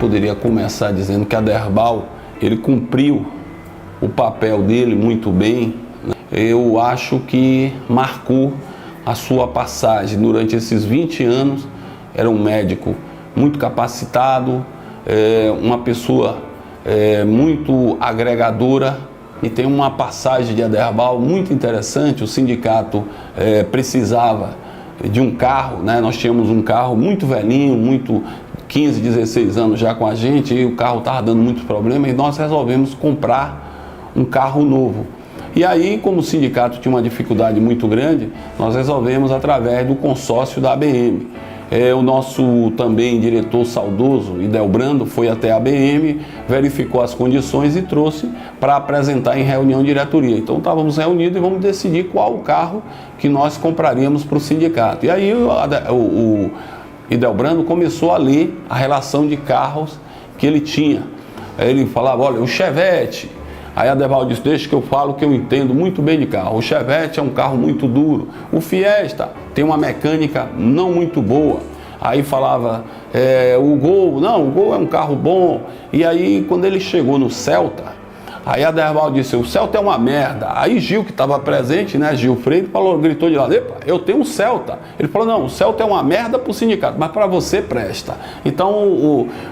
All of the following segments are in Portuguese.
poderia começar dizendo que a Aderbal, ele cumpriu o papel dele muito bem. Eu acho que marcou a sua passagem durante esses 20 anos. Era um médico muito capacitado, uma pessoa muito agregadora, e tem uma passagem de Aderbal muito interessante. O sindicato precisava de um carro, né? Nós tínhamos um carro muito velhinho, muito 15, 16 anos já com a gente, e o carro estava dando muitos problemas, e nós resolvemos comprar um carro novo. E aí, como o sindicato tinha uma dificuldade muito grande, nós resolvemos através do consórcio da ABM. O nosso também diretor saudoso, Idelbrando, foi até a ABM, verificou as condições e trouxe para apresentar em reunião de diretoria. Então estávamos reunidos e vamos decidir qual o carro que nós compraríamos para o sindicato. E aí o Idelbrando começou a ler a relação de carros que ele tinha. Aí ele falava, olha, o Chevette. Aí a Aderbal disse, deixa que eu falo que eu entendo muito bem de carro. O Chevette é um carro muito duro. O Fiesta tem uma mecânica não muito boa. Aí falava, o Gol, não, o Gol é um carro bom. E aí quando ele chegou no Celta, aí a Aderbal disse, o Celta é uma merda. Aí Gil, que estava presente, né, Gil Freire, gritou de lá, epa, eu tenho um Celta. Ele falou, não, o Celta é uma merda para o sindicato, mas para você presta. Então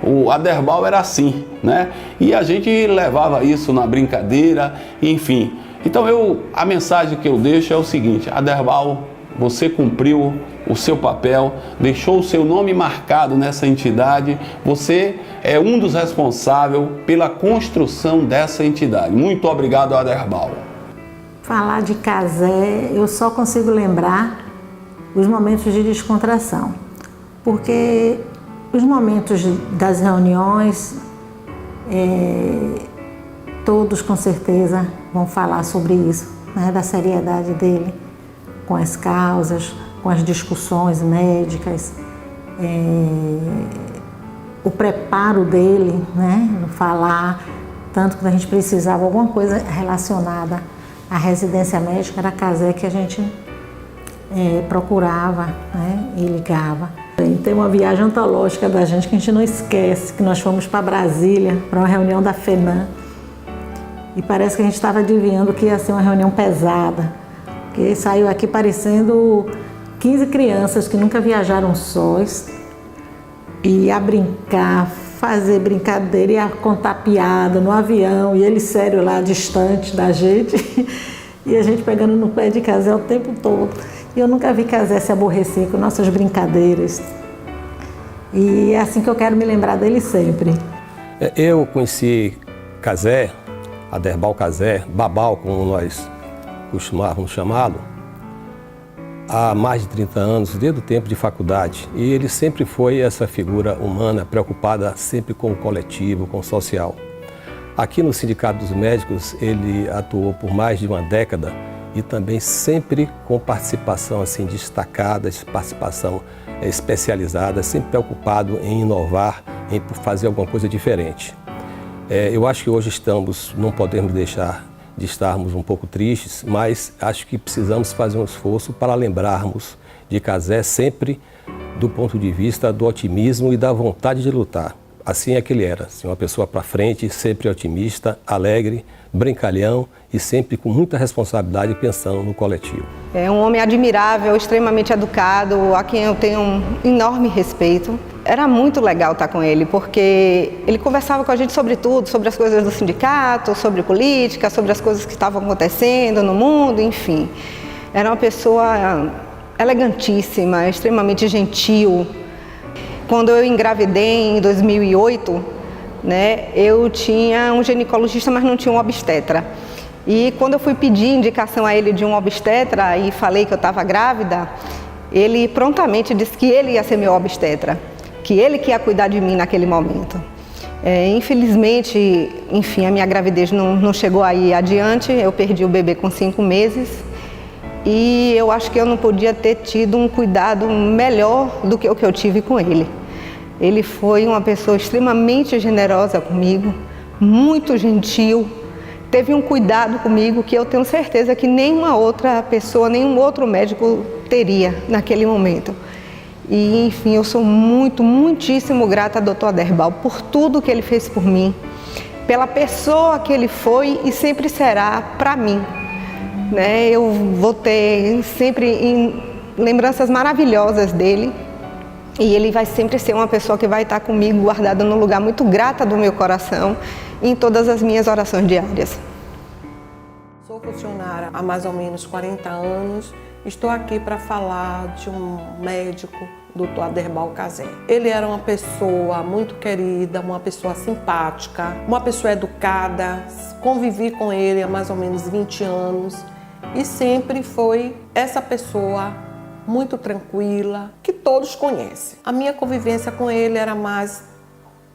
o Aderbal era assim, né? E a gente levava isso na brincadeira, enfim. Então a mensagem que eu deixo é o seguinte, Aderbal, você cumpriu o seu papel, deixou o seu nome marcado nessa entidade, você é um dos responsáveis pela construção dessa entidade. Muito obrigado, Aderbal. Falar de Cazé, eu só consigo lembrar os momentos de descontração, porque os momentos das reuniões, todos com certeza vão falar sobre isso, né, da seriedade dele com as causas, com as discussões médicas, o preparo dele, né, no falar, tanto que a gente precisava de alguma coisa relacionada à residência médica, era a Cazé que a gente procurava, né, e ligava. Tem uma viagem antológica da gente que a gente não esquece, que nós fomos para Brasília, para uma reunião da FENAM, e parece que a gente estava adivinhando que ia ser uma reunião pesada, porque saiu aqui parecendo 15 crianças que nunca viajaram sós, e a brincar, fazer brincadeira, e a contar piada no avião, e ele sério lá, distante da gente, e a gente pegando no pé de Cazé o tempo todo. E eu nunca vi Cazé se aborrecer com nossas brincadeiras. E é assim que eu quero me lembrar dele sempre. Eu conheci Cazé, Aderbal Cazé, Babal, como nós costumávamos chamá-lo, há mais de 30 anos, desde o tempo de faculdade. E ele sempre foi essa figura humana, preocupada sempre com o coletivo, com o social. Aqui no Sindicato dos Médicos, ele atuou por mais de uma década e também sempre com participação assim, destacada, participação especializada, sempre preocupado em inovar, em fazer alguma coisa diferente. Eu acho que hoje não podemos deixar de estarmos um pouco tristes, mas acho que precisamos fazer um esforço para lembrarmos de Cazé sempre do ponto de vista do otimismo e da vontade de lutar. Assim é que ele era, assim, uma pessoa para frente, sempre otimista, alegre, brincalhão e sempre com muita responsabilidade pensando no coletivo. É um homem admirável, extremamente educado, a quem eu tenho um enorme respeito. Era muito legal estar com ele, porque ele conversava com a gente sobre tudo, sobre as coisas do sindicato, sobre política, sobre as coisas que estavam acontecendo no mundo, enfim. Era uma pessoa elegantíssima, extremamente gentil. Quando eu engravidei em 2008, né, eu tinha um ginecologista, mas não tinha um obstetra. E quando eu fui pedir indicação a ele de um obstetra e falei que eu estava grávida, ele prontamente disse que ele ia ser meu obstetra, que ele que ia cuidar de mim naquele momento. Infelizmente, enfim, a minha gravidez não chegou aí adiante, eu perdi o bebê com 5 meses e eu acho que eu não podia ter tido um cuidado melhor do que o que eu tive com ele. Ele foi uma pessoa extremamente generosa comigo, muito gentil, teve um cuidado comigo que eu tenho certeza que nenhuma outra pessoa, nenhum outro médico teria naquele momento. E, enfim, eu sou muitíssimo grata ao Dr. Aderbal por tudo que ele fez por mim, pela pessoa que ele foi e sempre será para mim. Né? Eu vou ter sempre lembranças maravilhosas dele e ele vai sempre ser uma pessoa que vai estar comigo guardada num lugar muito grata do meu coração em todas as minhas orações diárias. Sou funcionária há mais ou menos 40 anos. Estou aqui para falar de um médico, Dr. Aderbal Cazé. Ele era uma pessoa muito querida, uma pessoa simpática, uma pessoa educada. Convivi com ele há mais ou menos 20 anos e sempre foi essa pessoa muito tranquila, que todos conhecem. A minha convivência com ele era mais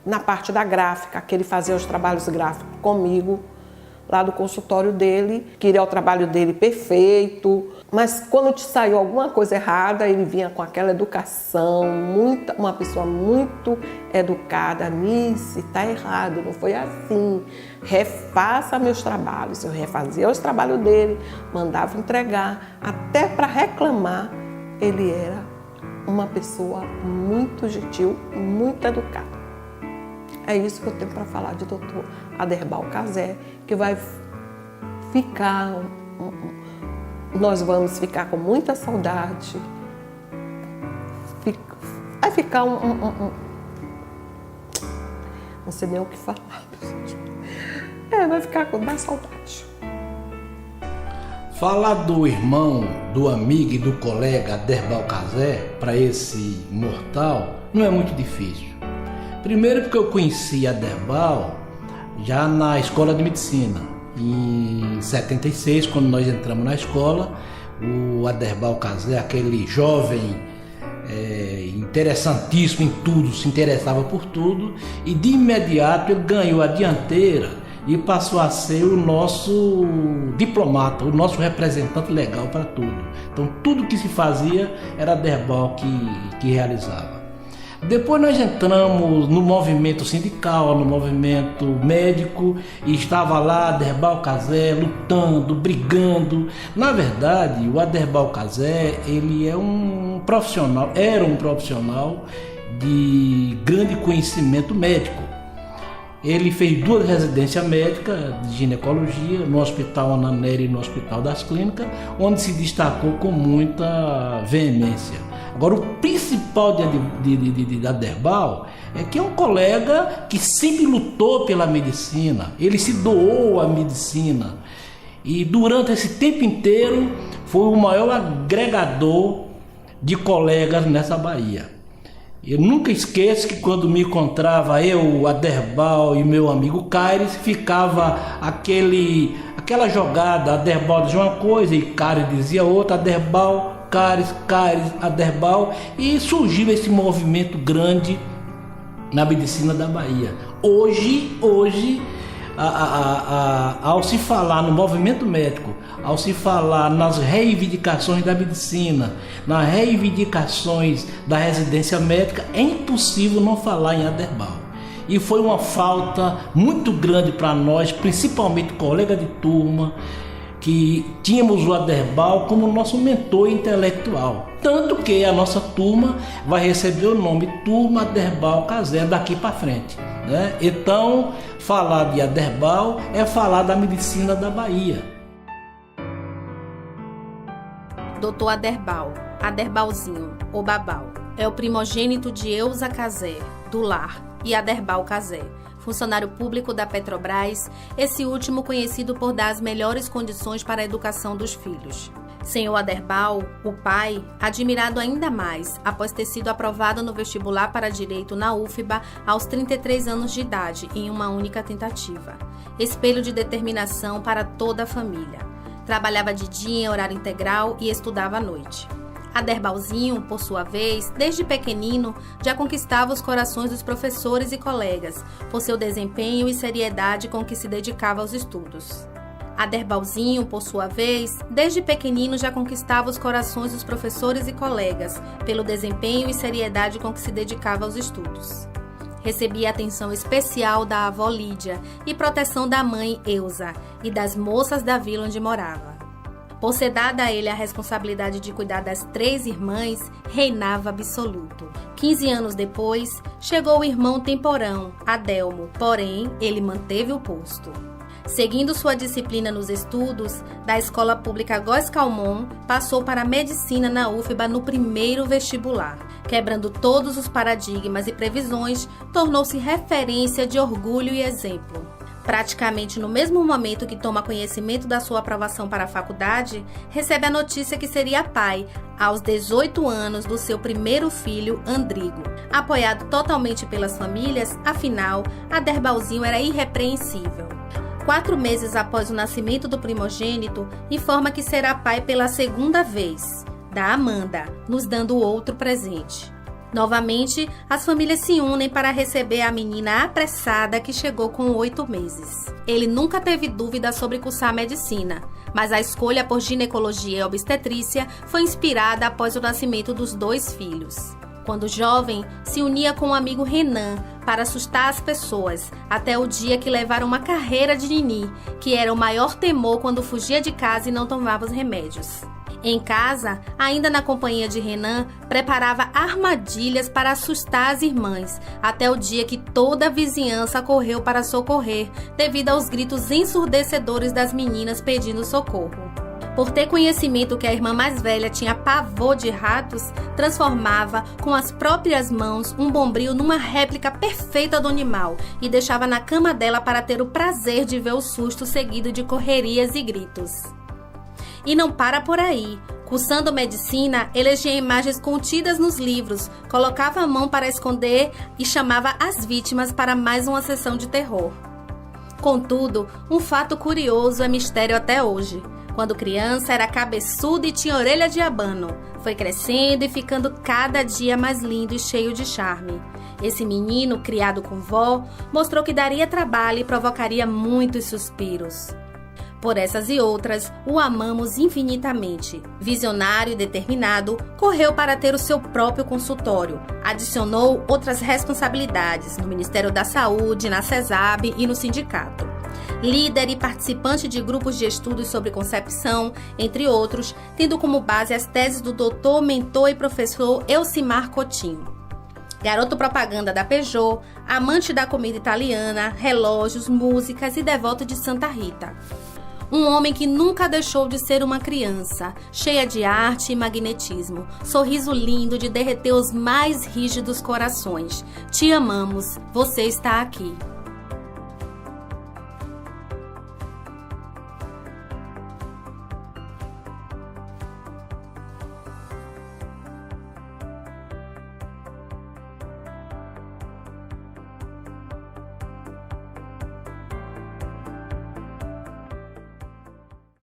na parte da gráfica, que ele fazia os trabalhos gráficos comigo, lá do consultório dele, queria o trabalho dele perfeito, mas quando te saiu alguma coisa errada, ele vinha com aquela educação, uma pessoa muito educada. Nisso, está errado, não foi assim, refaça meus trabalhos. Eu refazia os trabalhos dele, mandava entregar, até para reclamar, ele era uma pessoa muito gentil, muito educada. É isso que eu tenho para falar de Dr. Aderbal Cazé, que vai ficar, nós vamos ficar com muita saudade, vai ficar não sei nem o que falar, vai ficar com mais saudade. Falar do irmão, do amigo e do colega Aderbal Cazé para esse mortal não é muito difícil. Primeiro porque eu conheci Aderbal já na escola de medicina. Em 76, quando nós entramos na escola, o Aderbal Cazé, aquele jovem interessantíssimo em tudo, se interessava por tudo, e de imediato ele ganhou a dianteira e passou a ser o nosso diplomata, o nosso representante legal para tudo. Então tudo que se fazia era Aderbal que realizava. Depois nós entramos no movimento sindical, no movimento médico, e estava lá Aderbal Cazé lutando, brigando. Na verdade, o Aderbal Cazé, ele era um profissional de grande conhecimento médico. Ele fez 2 residências médicas de ginecologia no Hospital Ana Nery e no Hospital das Clínicas, onde se destacou com muita veemência. Agora, o principal de Aderbal é que é um colega que sempre lutou pela medicina, ele se doou à medicina e durante esse tempo inteiro foi o maior agregador de colegas nessa Bahia. Eu nunca esqueço que quando me encontrava eu, Aderbal e meu amigo Caires, ficava aquela jogada, Aderbal dizia uma coisa e Caires dizia outra, Aderbal, Caires, Aderbal, e surgiu esse movimento grande na medicina da Bahia. Hoje, ao se falar no movimento médico, ao se falar nas reivindicações da medicina, nas reivindicações da residência médica, é impossível não falar em Aderbal. E foi uma falta muito grande para nós, principalmente colega de turma, que tínhamos o Aderbal como nosso mentor intelectual. Tanto que a nossa turma vai receber o nome Turma Aderbal Cazé daqui para frente, né? Então, falar de Aderbal é falar da medicina da Bahia. Dr. Aderbal, Aderbalzinho, ou Babal, é o primogênito de Eusa Cazé, do Lar, e Aderbal Cazé, funcionário público da Petrobras, esse último conhecido por dar as melhores condições para a educação dos filhos. Senhor Aderbal, o pai, admirado ainda mais após ter sido aprovado no vestibular para Direito na UFBA aos 33 anos de idade, em uma única tentativa. Espelho de determinação para toda a família. Trabalhava de dia em horário integral e estudava à noite. Aderbalzinho, por sua vez, desde pequenino, já conquistava os corações dos professores e colegas, por seu desempenho e seriedade com que se dedicava aos estudos. Aderbalzinho, por sua vez, desde pequenino já conquistava os corações dos professores e colegas, pelo desempenho e seriedade com que se dedicava aos estudos. Recebia atenção especial da avó Lídia e proteção da mãe Eusa e das moças da vila onde morava. Por ser dada a ele a responsabilidade de cuidar das 3 irmãs, reinava absoluto. 15 anos depois, chegou o irmão temporão, Adelmo, porém, ele manteve o posto. Seguindo sua disciplina nos estudos, da escola pública Góes Calmon, passou para a medicina na UFBA no primeiro vestibular. Quebrando todos os paradigmas e previsões, tornou-se referência de orgulho e exemplo. Praticamente no mesmo momento que toma conhecimento da sua aprovação para a faculdade, recebe a notícia que seria pai, aos 18 anos, do seu primeiro filho, Andrigo. Apoiado totalmente pelas famílias, afinal, Aderbalzinho era irrepreensível. 4 meses após o nascimento do primogênito, informa que será pai pela 2ª vez, da Amanda, nos dando outro presente. Novamente, as famílias se unem para receber a menina apressada que chegou com 8 meses. Ele nunca teve dúvida sobre cursar medicina, mas a escolha por ginecologia e obstetrícia foi inspirada após o nascimento dos 2 filhos. Quando jovem, se unia com o amigo Renan para assustar as pessoas, até o dia que levaram uma carreira de Nini, que era o maior temor quando fugia de casa e não tomava os remédios. Em casa, ainda na companhia de Renan, preparava armadilhas para assustar as irmãs, até o dia que toda a vizinhança correu para socorrer, devido aos gritos ensurdecedores das meninas pedindo socorro. Por ter conhecimento que a irmã mais velha tinha pavor de ratos, transformava com as próprias mãos um bombril numa réplica perfeita do animal e deixava na cama dela para ter o prazer de ver o susto seguido de correrias e gritos. E não para por aí. Cursando medicina, elegia imagens contidas nos livros, colocava a mão para esconder e chamava as vítimas para mais uma sessão de terror. Contudo, um fato curioso é mistério até hoje. Quando criança, era cabeçudo e tinha orelha de abano. Foi crescendo e ficando cada dia mais lindo e cheio de charme. Esse menino, criado com vó, mostrou que daria trabalho e provocaria muitos suspiros. Por essas e outras, o amamos infinitamente. Visionário e determinado, correu para ter o seu próprio consultório. Adicionou outras responsabilidades no Ministério da Saúde, na CESAB e no sindicato. Líder e participante de grupos de estudos sobre concepção, entre outros, tendo como base as teses do doutor, mentor e professor Elcimar Coutinho. Garoto propaganda da Peugeot, amante da comida italiana, relógios, músicas e devoto de Santa Rita. Um homem que nunca deixou de ser uma criança, cheia de arte e magnetismo, sorriso lindo de derreter os mais rígidos corações. Te amamos, você está aqui.